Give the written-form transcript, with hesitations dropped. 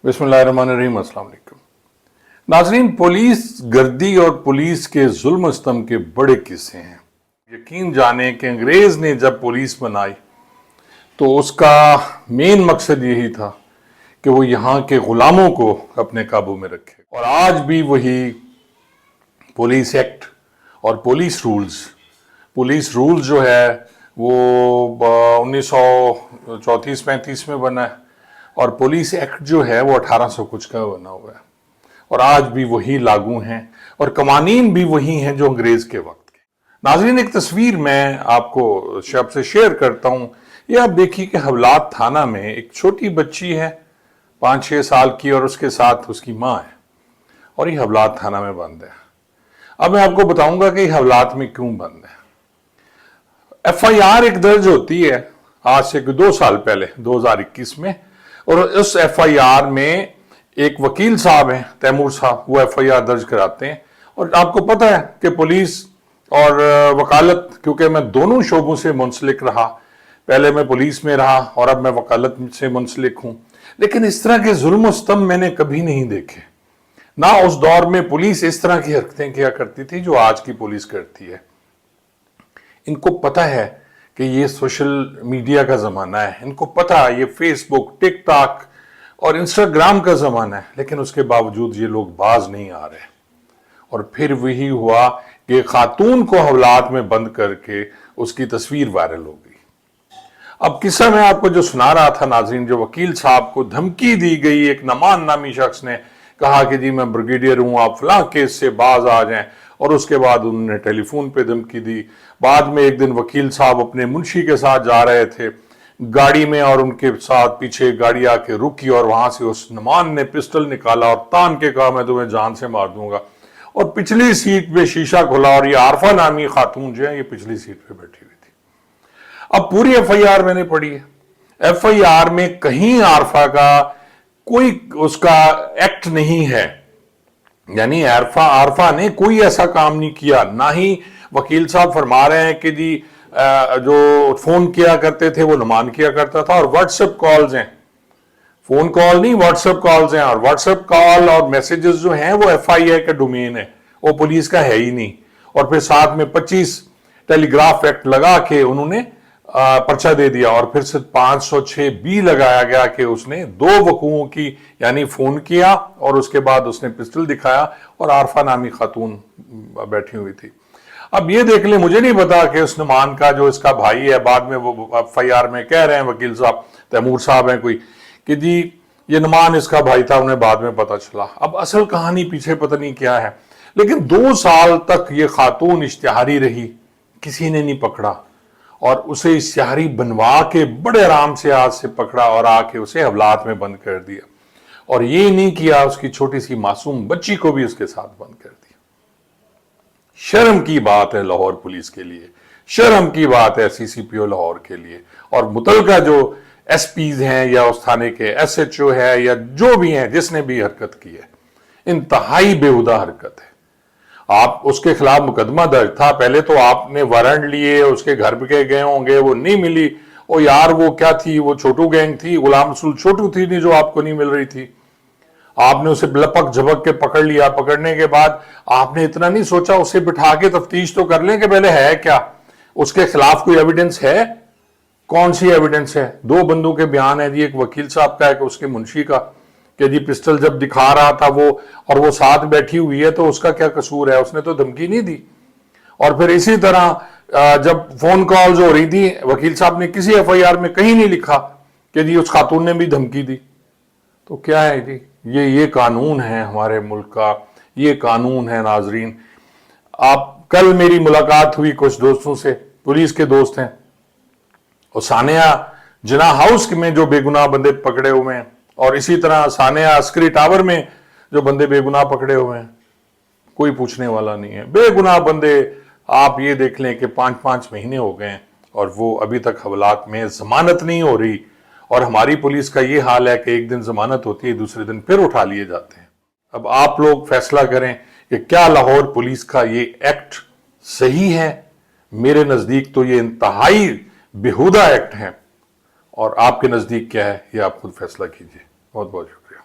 बिस्मिल्लाहिर्रहमानिर्रहीम। अस्सलाम वालेकुम नाज़रीन, पुलिस गर्दी और पुलिस के जुल्म सितम के बड़े किस्से हैं। यकीन जाने कि अंग्रेज ने जब पुलिस बनाई तो उसका मेन मकसद यही था कि वो यहाँ के गुलामों को अपने काबू में रखे। और आज भी वही पुलिस एक्ट और पुलिस रूल्स जो है वो 1934-35 में बना है, और पुलिस एक्ट जो है वो 1800 कुछ का बना हुआ है, और आज भी वही लागू हैं और कवानीन भी वही हैं जो अंग्रेज के वक्त के। नाज़रीन, एक तस्वीर मैं आपको शब से शेयर करता हूँ। ये आप देखिए कि हवलात थाना में एक छोटी बच्ची है 5-6 साल की, और उसके साथ उसकी माँ है, और ये हवलात थाना में बंद है। अब मैं आपको बताऊंगा कि हवलात में क्यों बंद है। FIR एक दर्ज होती है आज से 2 साल पहले 2021 में, और उस FIR में एक वकील साहब हैं, तैमूर साहब, वो FIR दर्ज कराते हैं। और आपको पता है कि पुलिस और वकालत, क्योंकि मैं दोनों शोबों से मुंसलिक रहा, पहले मैं पुलिस में रहा और अब मैं वकालत से मुंसलिक हूं, लेकिन इस तरह के जुल्म सितम मैंने कभी नहीं देखे। ना उस दौर में पुलिस इस तरह की हरकतें किया करती थी जो आज की पुलिस करती है। इनको पता है कि ये सोशल मीडिया का ज़माना है, इनको पता है ये फेसबुक, टिकटॉक और इंस्टाग्राम का ज़माना है, लेकिन उसके बावजूद ये लोग बाज नहीं आ रहे। और फिर वही हुआ कि खातून को हवलात में बंद करके उसकी तस्वीर वायरल हो गई। अब किस्सा मैं आपको जो सुना रहा था नाज़रीन, जो वकील साहब को धमकी दी गई, एक नमान नामी शख्स ने कहा कि जी मैं ब्रिगेडियर हूं, आप फलां केस से बाज आ जाएं, और उसके बाद उन्होंने टेलीफोन पे धमकी दी। बाद में एक दिन वकील साहब अपने मुंशी के साथ जा रहे थे गाड़ी में, और उनके साथ पीछे गाड़ी आके रुकी, और वहां से उस नमान ने पिस्टल निकाला और तान के कहा मैं तुम्हें जान से मार दूंगा, और पिछली सीट पे शीशा खुला, और ये आरफा नामी खातून जो है ये पिछली सीट पे बैठी हुई थी। अब पूरी FIR मैंने पढ़ी है, FIR में कहीं आरफा का कोई उसका एक्ट नहीं है, यानी आरफा ने कोई ऐसा काम नहीं किया। ना ही वकील साहब फरमा रहे हैं कि जी जो फोन किया करते थे वो नमान किया करता था, और व्हाट्सएप कॉल्स हैं, फोन कॉल नहीं व्हाट्सएप कॉल्स हैं, और व्हाट्सएप कॉल और मैसेजेस जो हैं वो FIR का डोमेन है, वो पुलिस का है ही नहीं। और फिर साथ में 25 टेलीग्राफ एक्ट लगा के उन्होंने पर्चा दे दिया, और फिर से 506B लगाया गया कि उसने 2 वकुओं की यानी फोन किया और उसके बाद उसने पिस्टल दिखाया, और आरफा नामी खातून बैठी हुई थी। अब ये देख ले, मुझे नहीं पता कि उस नमान का जो इसका भाई है, बाद में वो FIR में कह रहे हैं वकील साहब, तैमूर साहब हैं कोई, कि जी ये नमान इसका भाई था, उन्हें बाद में पता चला। अब असल कहानी पीछे पता नहीं क्या है, लेकिन 2 साल तक ये खातून इश्तिहारी रही, किसी ने नहीं पकड़ा, और उसे इश्तिहारी बनवा के बड़े आराम से आज से पकड़ा और आके उसे हवलात में बंद कर दिया। और ये नहीं किया, उसकी छोटी सी मासूम बच्ची को भी उसके साथ बंद कर दिया। शर्म की बात है लाहौर पुलिस के लिए, शर्म की बात है CCPO लाहौर के लिए, और मुतलका जो SPs हैं या उस थाने के SHO है या जो भी हैं, जिसने भी हरकत की है, इंतहाई बेहुदा हरकत है। आप उसके खिलाफ मुकदमा दर्ज था, पहले तो आपने वारंट लिए, उसके घर पे गए होंगे, वो नहीं मिली। ओ यार वो क्या थी, वो छोटू गैंग थी, गुलाम रसूल छोटू थी नहीं जो आपको नहीं मिल रही थी। आपने उसे लपक झपक के पकड़ लिया, पकड़ने के बाद आपने इतना नहीं सोचा उसे बिठा के तफ्तीश तो कर लें कि पहले है क्या, उसके खिलाफ कोई एविडेंस है, कौन सी एविडेंस है। 2 बंदों के बयान है जी, एक वकील साहब का है, उसके मुंशी का, कि जी पिस्टल जब दिखा रहा था वो, और वो साथ बैठी हुई है, तो उसका क्या कसूर है, उसने तो धमकी नहीं दी। और फिर इसी तरह जब फोन कॉल्स हो रही थी, वकील साहब ने किसी FIR में कहीं नहीं लिखा कि जी उस खातून ने भी धमकी दी। तो क्या है जी, ये कानून है हमारे मुल्क का, ये कानून है नाजरीन। आप कल मेरी मुलाकात हुई कुछ दोस्तों से, पुलिस के दोस्त हैं, और सानिया जिना हाउस में जो बेगुनाह बंदे पकड़े हुए हैं, और इसी तरह सानिया अस्करी टावर में जो बंदे बेगुनाह पकड़े हुए हैं, कोई पूछने वाला नहीं है। बेगुनाह बंदे आप ये देख लें कि 5-5 महीने हो गए हैं और वो अभी तक हवालात में जमानत नहीं हो रही। और हमारी पुलिस का ये हाल है कि एक दिन जमानत होती है, दूसरे दिन फिर उठा लिए जाते हैं। अब आप लोग फैसला करें कि क्या लाहौर पुलिस का ये एक्ट सही है। मेरे नजदीक तो ये इंतहाई बेहुदा एक्ट है, और आपके नजदीक क्या है ये आप खुद फैसला कीजिए। बहुत बहुत शुक्रिया।